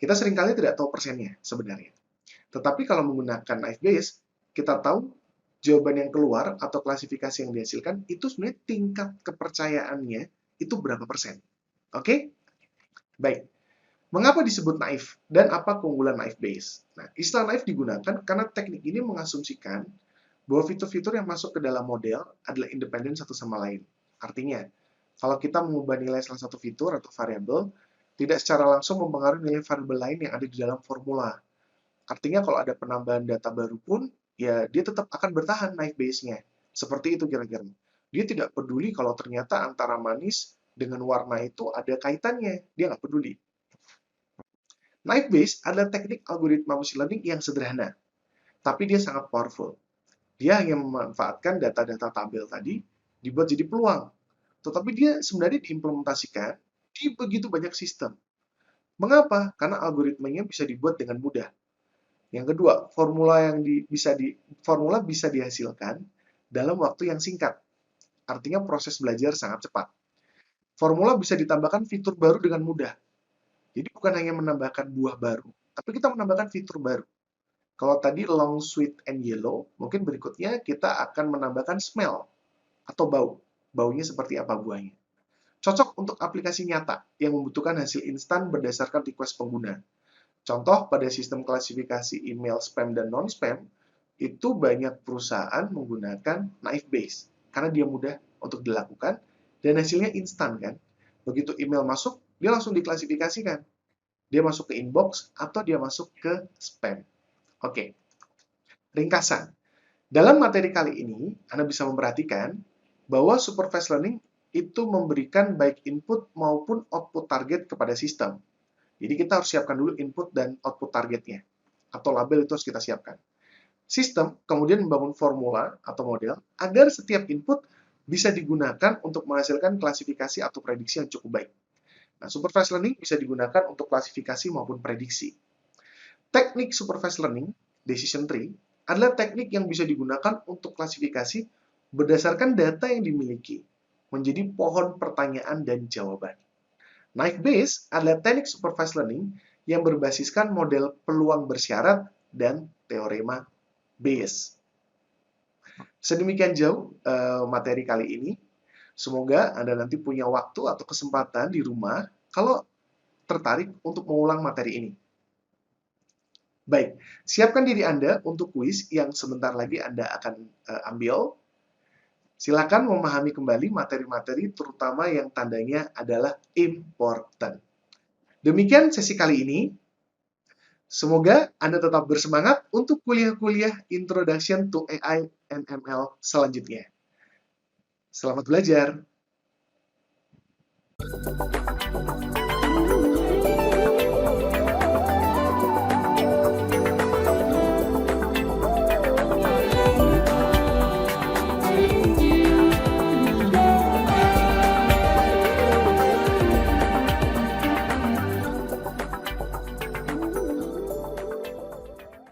Kita seringkali tidak tahu persennya sebenarnya. Tetapi kalau menggunakan Knife Base, kita tahu jawaban yang keluar atau klasifikasi yang dihasilkan itu sebenarnya tingkat kepercayaannya itu berapa persen. Oke? Baik. Mengapa disebut Knife dan apa keunggulan Knife Base? Nah, istilah Knife digunakan karena teknik ini mengasumsikan bahwa fitur-fitur yang masuk ke dalam model adalah independen satu sama lain. Artinya, kalau kita mengubah nilai salah satu fitur atau variabel, tidak secara langsung mempengaruhi nilai variabel lain yang ada di dalam formula. Artinya kalau ada penambahan data baru pun, ya dia tetap akan bertahan Knife Base-nya. Seperti itu kira-kira. Dia tidak peduli kalau ternyata antara manis dengan warna itu ada kaitannya. Dia nggak peduli. Knife Base adalah teknik algoritma machine learning yang sederhana, tapi dia sangat powerful. Dia hanya memanfaatkan data-data tabel tadi, dibuat jadi peluang. Tetapi dia sebenarnya diimplementasikan di begitu banyak sistem. Mengapa? Karena algoritmanya bisa dibuat dengan mudah. Yang kedua, formula bisa dihasilkan dalam waktu yang singkat. Artinya proses belajar sangat cepat. Formula bisa ditambahkan fitur baru dengan mudah. Jadi bukan hanya menambahkan buah baru, tapi kita menambahkan fitur baru. Kalau tadi long, sweet, and yellow, mungkin berikutnya kita akan menambahkan smell atau bau. Baunya seperti apa buahnya. Cocok untuk aplikasi nyata yang membutuhkan hasil instan berdasarkan request pengguna. Contoh, pada sistem klasifikasi email spam dan non-spam, itu banyak perusahaan menggunakan Knife Base, karena dia mudah untuk dilakukan, dan hasilnya instan kan. Begitu email masuk, dia langsung diklasifikasikan. Dia masuk ke inbox, atau dia masuk ke spam. Oke, ringkasan. Dalam materi kali ini, Anda bisa memperhatikan bahwa supervised learning itu memberikan baik input maupun output target kepada sistem. Jadi kita harus siapkan dulu input dan output targetnya, atau label itu harus kita siapkan. Sistem kemudian membangun formula atau model agar setiap input bisa digunakan untuk menghasilkan klasifikasi atau prediksi yang cukup baik. Nah, supervised learning bisa digunakan untuk klasifikasi maupun prediksi. Teknik supervised learning, decision tree, adalah teknik yang bisa digunakan untuk klasifikasi berdasarkan data yang dimiliki, menjadi pohon pertanyaan dan jawaban. Knife Base adalah teknik supervised learning yang berbasiskan model peluang bersyarat dan teorema Bayes. Sedemikian jauh materi kali ini. Semoga Anda nanti punya waktu atau kesempatan di rumah kalau tertarik untuk mengulang materi ini. Baik, siapkan diri Anda untuk kuis yang sebentar lagi Anda akan ambil. Silakan memahami kembali materi-materi terutama yang tandanya adalah important. Demikian sesi kali ini. Semoga Anda tetap bersemangat untuk kuliah-kuliah Introduction to AI and ML selanjutnya. Selamat belajar!